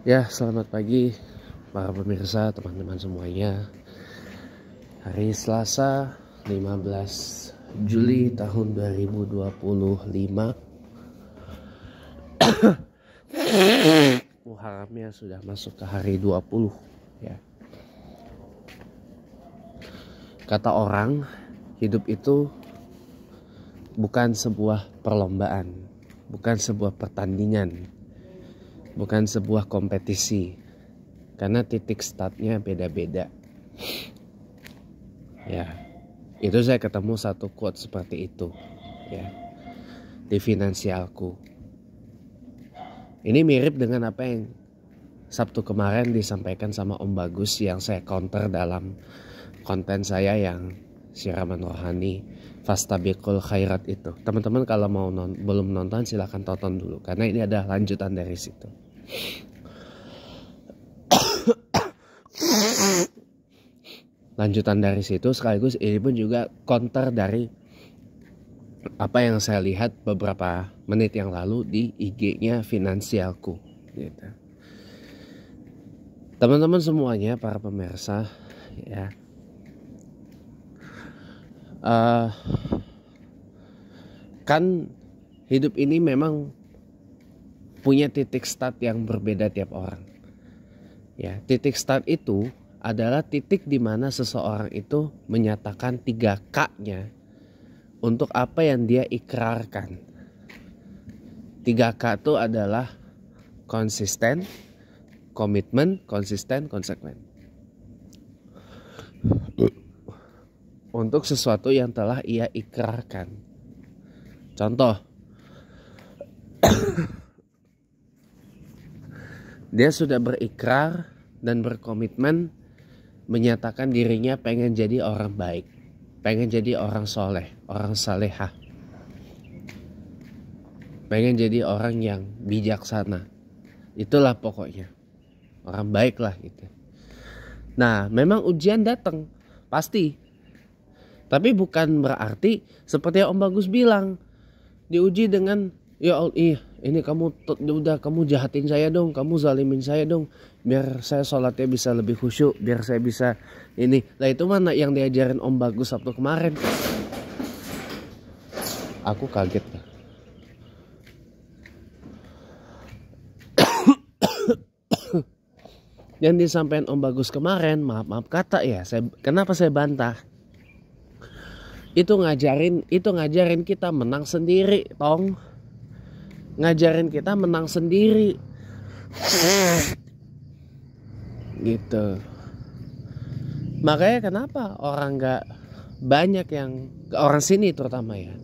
Ya, selamat pagi para pemirsa, teman-teman semuanya. Hari Selasa 15 Juli tahun 2025. Muharramnya sudah masuk ke hari 20 ya. Kata orang, hidup itu bukan sebuah perlombaan, bukan sebuah pertandingan, bukan sebuah kompetisi, karena titik startnya beda-beda. Ya, itu saya ketemu satu quote seperti itu ya di finansialku. Ini mirip dengan apa yang Sabtu kemarin disampaikan sama Om Bagus yang saya counter dalam konten saya yang siraman rohani Fastabiqul Khairat itu. Teman-teman kalau mau belum nonton silahkan tonton dulu karena ini adalah lanjutan dari situ. Lanjutan dari situ sekaligus ini pun juga counter dari apa yang saya lihat beberapa menit yang lalu di IG-nya finansialku gitu. Teman-teman semuanya, para pemirsa ya, kan hidup ini memang punya titik start yang berbeda tiap orang. Ya, titik start itu adalah titik di mana seseorang itu menyatakan 3 K-nya untuk apa yang dia ikrarkan. 3 K itu adalah konsisten, komitmen, konsisten, konsekuen. Untuk sesuatu yang telah ia ikrarkan. Contoh, dia sudah berikrar dan berkomitmen menyatakan dirinya pengen jadi orang baik, pengen jadi orang soleh, orang salehah, pengen jadi orang yang bijaksana. Itulah pokoknya orang baik lah gitu. Nah, memang ujian datang pasti, tapi bukan berarti seperti yang Om Bagus bilang diuji dengan ya Allah, ini kamu jahatin saya dong, kamu zalimin saya dong, biar saya sholatnya bisa lebih khusyuk, biar saya bisa ini. Lah itu mana yang diajarin Om Bagus Sabtu kemarin? Aku kaget lah. Yang disampaikan Om Bagus kemarin, maaf kata ya, kenapa saya bantah? Itu ngajarin kita menang sendiri, tong. Ngajarin kita menang sendiri gitu. Makanya kenapa orang gak banyak yang, orang sini terutama ya,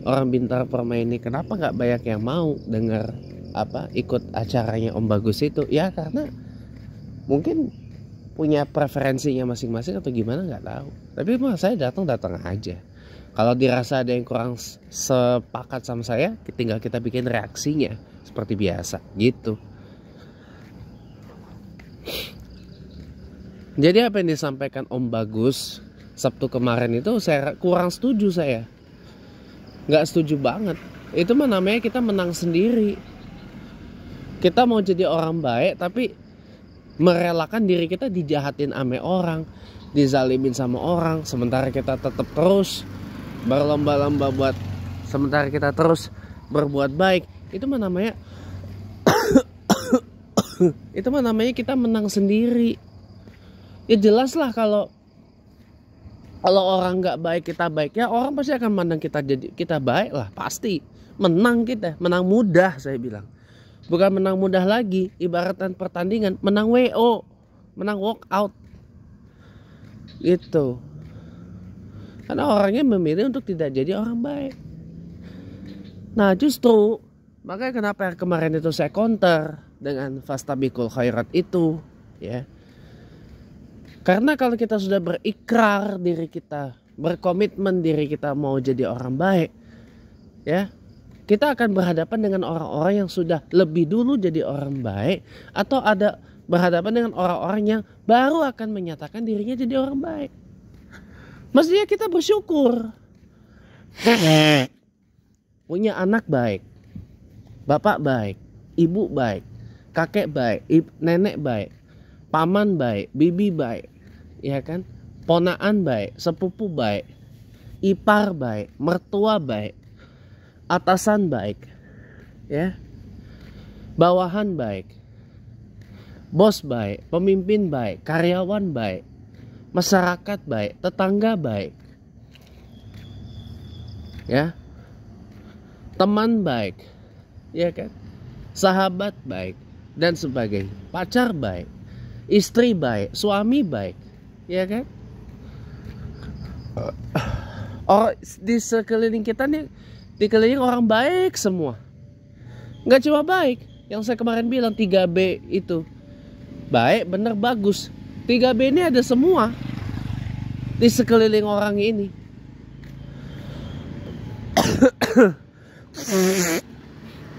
orang Bintaro Permai ini, kenapa gak banyak yang mau dengar ikut acaranya Om Bagus itu? Ya karena mungkin punya preferensinya masing-masing atau gimana gak tahu. Tapi mah saya datang aja. Kalau dirasa ada yang kurang sepakat sama saya, tinggal kita bikin reaksinya seperti biasa gitu. Jadi apa yang disampaikan Om Bagus Sabtu kemarin itu saya kurang setuju saya. Nggak setuju banget. Itu mah namanya kita menang sendiri. Kita mau jadi orang baik tapi merelakan diri kita dijahatin sama orang, dizalimin sama orang, sementara kita tetap terus berlomba-lomba sementara kita terus berbuat baik. Itu mah namanya itu mah namanya kita menang sendiri. Ya jelas lah kalau orang nggak baik kita baik, ya orang pasti akan mandang kita baik lah, pasti menang kita, menang mudah saya bilang. Bukan menang mudah lagi, ibaratkan pertandingan, menang WO, menang walkout gitu. Karena orangnya memilih untuk tidak jadi orang baik. Nah justru makanya kenapa kemarin itu saya counter dengan Fastabiqul Khairat itu ya. Karena kalau kita sudah berikrar diri kita, berkomitmen diri kita mau jadi orang baik ya, kita akan berhadapan dengan orang-orang yang sudah lebih dulu jadi orang baik, atau ada berhadapan dengan orang-orang yang baru akan menyatakan dirinya jadi orang baik. Mestinya kita bersyukur. Punya anak baik, bapak baik, ibu baik, kakek baik, nenek baik, paman baik, bibi baik, ya kan? Ponaan baik, sepupu baik, ipar baik, mertua baik, atasan baik, ya, bawahan baik, bos baik, pemimpin baik, karyawan baik, masyarakat baik, tetangga baik, ya, teman baik, ya kan, sahabat baik, dan sebagainya, pacar baik, istri baik, suami baik, ya kan. Di sekeliling kita nih, dikelilingi orang baik semua. Nggak cuma baik, yang saya kemarin bilang 3B itu baik, bener, bagus. 3B ini ada semua di sekeliling orang ini.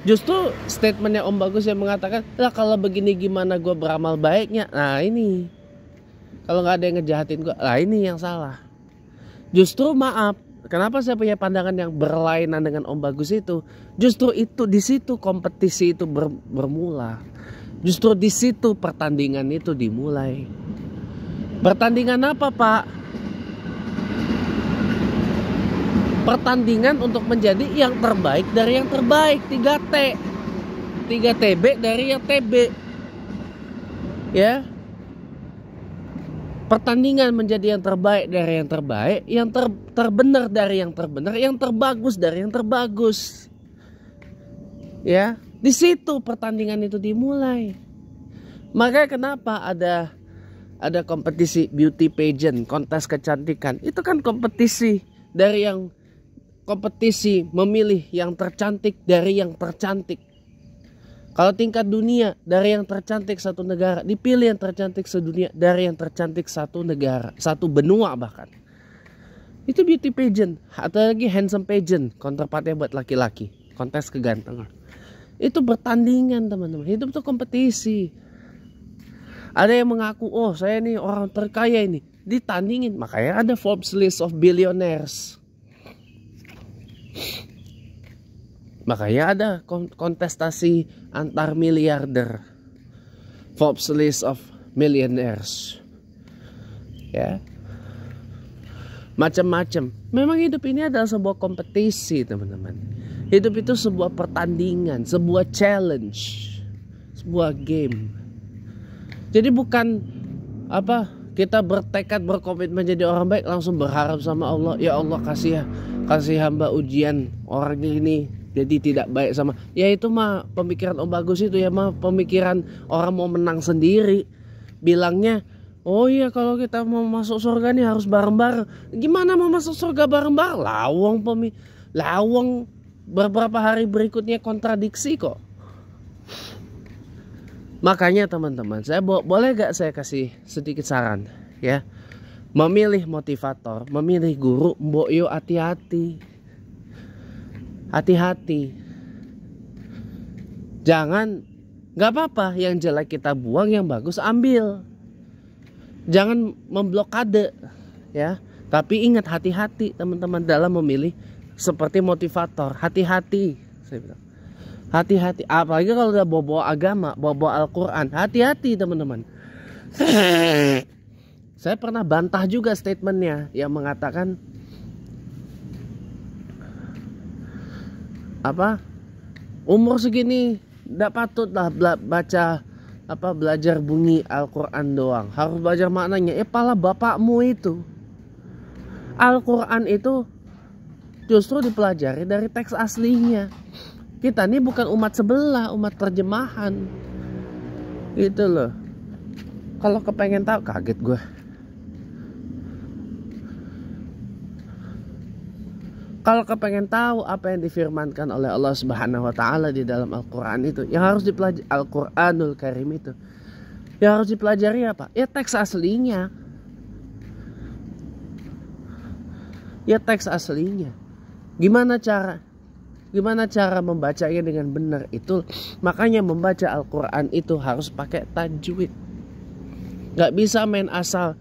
Justru statementnya Om Bagus yang mengatakan, lah kalau begini gimana gue beramal baiknya. Nah ini, kalau nggak ada yang ngejahatin gue, lah ini yang salah. Justru maaf, kenapa saya punya pandangan yang berlainan dengan Om Bagus itu? Justru itu, di situ kompetisi itu bermula. Justru di situ pertandingan itu dimulai. Pertandingan apa, Pak? Pertandingan untuk menjadi yang terbaik dari yang terbaik. 3T 3TB dari yang TB, ya. Pertandingan menjadi yang terbaik dari yang terbaik, yang terbenar dari yang terbenar, yang terbagus dari yang terbagus. Ya, di situ pertandingan itu dimulai. Makanya kenapa ada kompetisi beauty pageant, kontes kecantikan. Itu kan kompetisi dari yang kompetisi memilih yang tercantik dari yang tercantik. Kalau tingkat dunia, dari yang tercantik satu negara dipilih yang tercantik sedunia dari yang tercantik satu negara, satu benua bahkan. Itu beauty pageant. Atau lagi handsome pageant, counterpartnya buat laki-laki, kontes kegantengan. Itu bertandingan teman-teman, hidup itu kompetisi. Ada yang mengaku, oh saya nih orang terkaya ini, ditandingin. Makanya ada Forbes list of billionaires. Makanya ada kontestasi antar miliarder, Forbes list of millionaires, ya, macam-macam. Memang hidup ini adalah sebuah kompetisi teman-teman. Hidup itu sebuah pertandingan, sebuah challenge, sebuah game. Jadi bukan apa kita bertekad berkomitmen menjadi orang baik langsung berharap sama Allah, ya Allah kasih hamba ujian orang ini jadi tidak baik sama. Ya itu mah pemikiran Om Bagus itu ya mah pemikiran orang mau menang sendiri. Bilangnya, oh iya kalau kita mau masuk surga nih harus bareng-bareng. Gimana mau masuk surga bareng-bareng? Lawang beberapa hari berikutnya kontradiksi kok. Makanya teman-teman, saya boleh gak saya kasih sedikit saran ya. Memilih motivator, memilih guru, mbok yo hati-hati. Hati-hati. Jangan, gak apa-apa yang jelek kita buang, yang bagus ambil. Jangan memblokade ya. Tapi ingat hati-hati teman-teman dalam memilih seperti motivator. Hati-hati saya bilang. Hati-hati, apalagi kalau udah bawa agama, bawa Al-Quran. Hati-hati teman-teman. Saya pernah bantah juga statementnya yang mengatakan apa, umur segini tidak patut lah belajar bunyi Al-Quran doang, harus belajar maknanya. Pala bapakmu itu. Al-Quran itu justru dipelajari dari teks aslinya. Kita ini bukan umat sebelah, umat terjemahan. Gitu loh. Kalau kepengen tahu, kaget gue. Kalau kepengen tahu apa yang difirmankan oleh Allah Subhanahu wa taala di dalam Al-Quran itu, yang harus dipelajari Al-Quranul Karim itu. Yang harus dipelajari apa? Ya teks aslinya. Ya teks aslinya. Gimana cara membacanya dengan benar itu? Makanya membaca Al-Quran itu harus pakai tajwid. Gak bisa main asal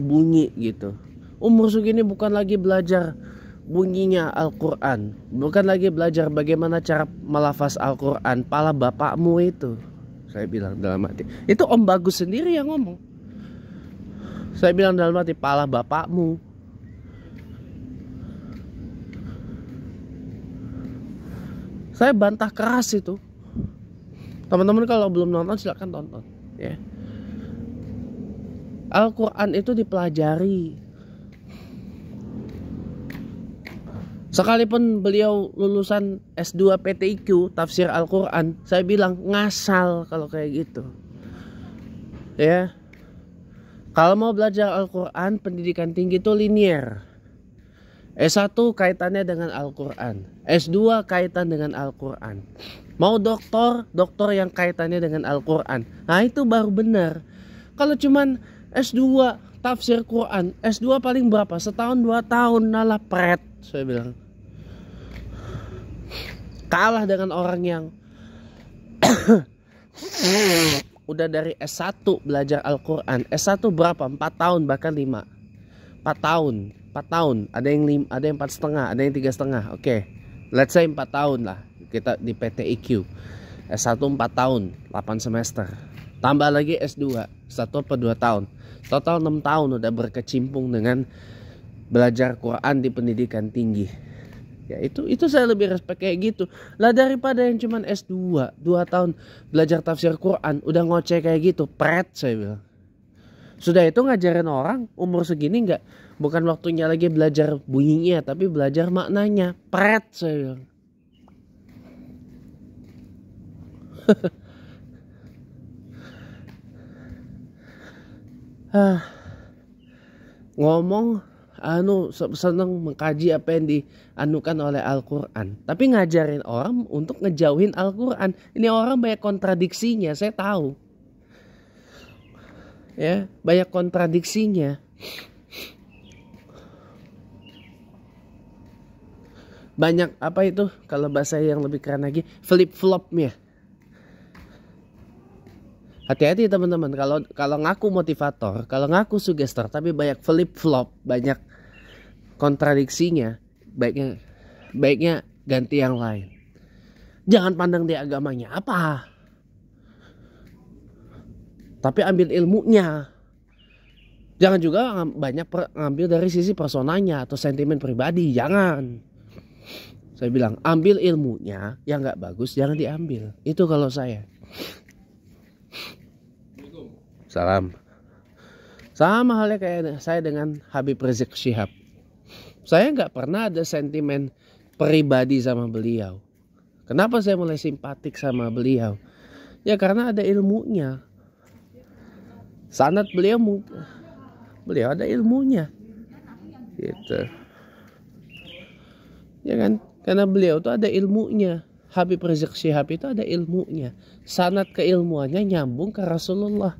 bunyi gitu. Umur segini bukan lagi belajar bunyinya Al-Quran, bukan lagi belajar bagaimana cara melafaz Al-Quran. Pala bapakmu itu. Saya bilang dalam hati. Itu Om Bagus sendiri yang ngomong. Saya bilang dalam hati, pala bapakmu. Saya bantah keras itu. Teman-teman kalau belum nonton silahkan tonton ya. Al-Quran itu dipelajari. Sekalipun beliau lulusan S2 PTIQ tafsir Al-Quran, saya bilang ngasal kalau kayak gitu ya. Kalau mau belajar Al-Quran, pendidikan tinggi itu linear. S1 kaitannya dengan Al-Quran, S2 kaitan dengan Al-Quran. Mau doktor yang kaitannya dengan Al-Quran. Nah itu baru benar. Kalau cuman S2 tafsir Quran, S2 paling berapa? Setahun 2 tahun, nalah pret. Saya bilang kalah dengan orang yang udah dari S1 belajar Al-Quran. S1 berapa? 4 tahun bahkan 5. 4 tahun. Ada yang 4,5, ada yang 3,5. Oke. Let's say 4 tahun lah. Kita di PTIQ. S1 4 tahun, 8 semester. Tambah lagi S2, 1 atau 2 tahun. Total 6 tahun udah berkecimpung dengan belajar Quran di pendidikan tinggi. Ya itu saya lebih respect kayak gitu. Lah daripada yang cuman S2, 2 tahun belajar tafsir Quran, udah ngoceh kayak gitu, pret saya bilang. Sudah itu ngajarin orang umur segini bukan waktunya lagi belajar bunyinya, tapi belajar maknanya, pret saya bilang. Ngomong seneng mengkaji apa yang dianukan oleh Al-Quran, tapi ngajarin orang untuk ngejauhin Al-Quran. Ini orang banyak kontradiksinya, saya tahu ya, banyak kontradiksinya. Banyak apa itu kalau bahasa yang lebih keren lagi, flip-flopnya. Hati-hati teman-teman, kalau ngaku motivator, kalau ngaku sugestor, tapi banyak flip-flop, banyak kontradiksinya, baiknya ganti yang lain. Jangan pandang di agamanya apa, tapi ambil ilmunya. Jangan juga banyak ngambil dari sisi personanya atau sentimen pribadi, jangan. Saya bilang ambil ilmunya, yang nggak bagus jangan diambil. Itu kalau saya. Salam. Sama halnya kayak saya dengan Habib Rizik Syihab. Saya nggak pernah ada sentimen pribadi sama beliau. Kenapa saya mulai simpatik sama beliau? Ya karena ada ilmunya. Sanad beliau ada ilmunya. Gitu. Ya kan? Karena beliau tuh ada ilmunya. Habib Rizik Syihab itu ada ilmunya. Sanad keilmuannya nyambung ke Rasulullah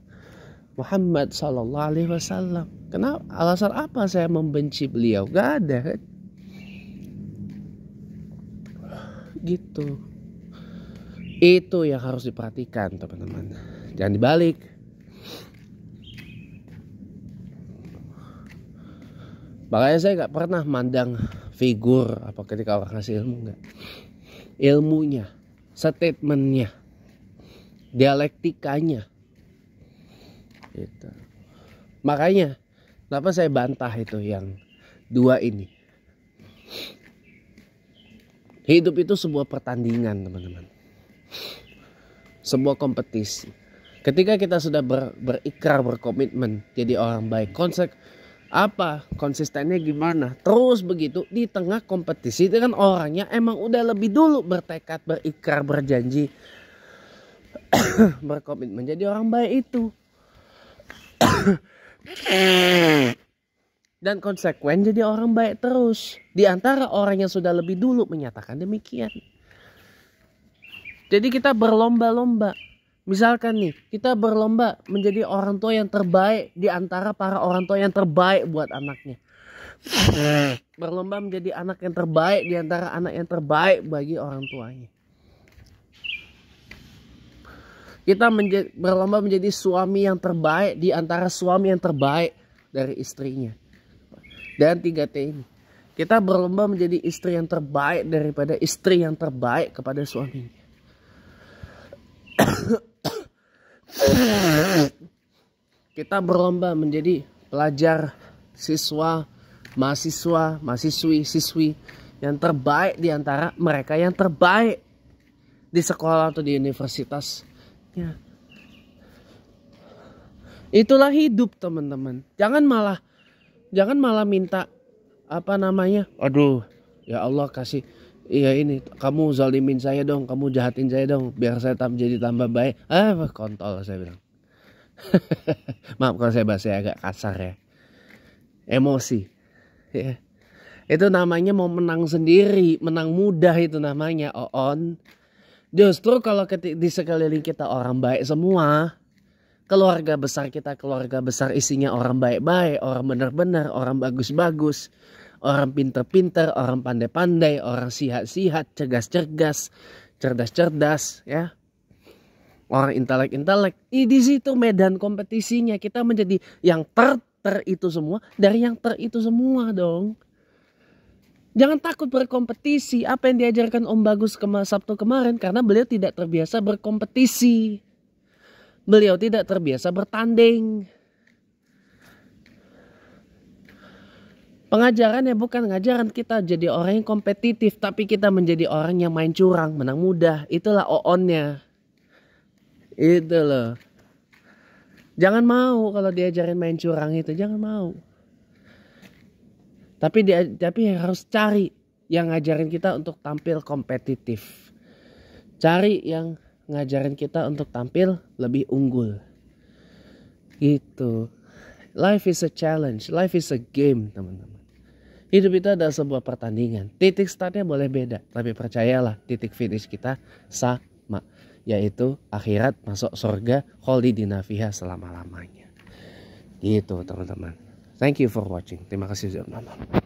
Muhammad sallallahu alaihi wasallam. Kenapa? Alasan apa saya membenci beliau? Gak ada kan? Gitu. Itu yang harus diperhatikan teman-teman. Jangan dibalik. Makanya saya gak pernah mandang figur apa ketika orang ngasih ilmu, enggak. Ilmunya, statementnya, dialektikanya. Gitu. Makanya kenapa saya bantah itu yang 2 ini. Hidup itu sebuah pertandingan teman-teman, sebuah kompetisi. Ketika kita sudah berikrar, berkomitmen jadi orang baik, konsistennya gimana, terus begitu di tengah kompetisi dengan orangnya emang udah lebih dulu bertekad, berikrar, berjanji, berkomitmen jadi orang baik itu. Dan konsekuen jadi orang baik terus di antara orang yang sudah lebih dulu menyatakan demikian. Jadi kita berlomba-lomba. Misalkan nih, kita berlomba menjadi orang tua yang terbaik di antara para orang tua yang terbaik buat anaknya. Berlomba menjadi anak yang terbaik di antara anak yang terbaik bagi orang tuanya. Kita berlomba menjadi suami yang terbaik di antara suami yang terbaik dari istrinya. Dan 3T ini. Kita berlomba menjadi istri yang terbaik daripada istri yang terbaik kepada suaminya. Kita berlomba menjadi pelajar, siswa, mahasiswa, mahasiswi, siswi yang terbaik di antara mereka yang terbaik di sekolah atau di universitas. Ya. Itulah hidup, teman-teman. Jangan malah minta apa namanya? Aduh, ya Allah kasih, iya ini kamu zalimin saya dong, kamu jahatin saya dong, biar saya jadi tambah baik. Kontol saya bilang. Maaf kalau saya bahasa agak kasar ya. Emosi. Ya. Itu namanya mau menang sendiri, menang mudah itu namanya, Oon. Justru kalau di sekeliling kita orang baik semua, keluarga besar kita, keluarga besar isinya orang baik-baik, orang benar-benar, orang bagus-bagus, orang pinter-pinter, orang pandai-pandai, orang sihat-sihat, cerdas-cerdas, cerdas-cerdas, ya. Orang intelek-intelek. Di situ medan kompetisinya, kita menjadi yang ter itu semua dari yang itu semua dong. Jangan takut berkompetisi. Apa yang diajarkan Om Bagus Sabtu kemarin, karena beliau tidak terbiasa berkompetisi. Beliau tidak terbiasa bertanding. Pengajarannya bukan ngajaran kita jadi orang yang kompetitif, tapi kita menjadi orang yang main curang, menang mudah. Itulah Oonnya. Itu loh. Jangan mau kalau diajarin main curang itu, jangan mau. Tapi harus cari yang ngajarin kita untuk tampil kompetitif. Cari yang ngajarin kita untuk tampil lebih unggul. Gitu. Life is a challenge, life is a game, teman-teman. Hidup itu adalah sebuah pertandingan. Titik startnya boleh beda, tapi percayalah titik finish kita sama, yaitu akhirat, masuk surga, khalidina fiha selama-lamanya. Gitu, teman-teman. Thank you for watching. Terima kasih sudah menonton.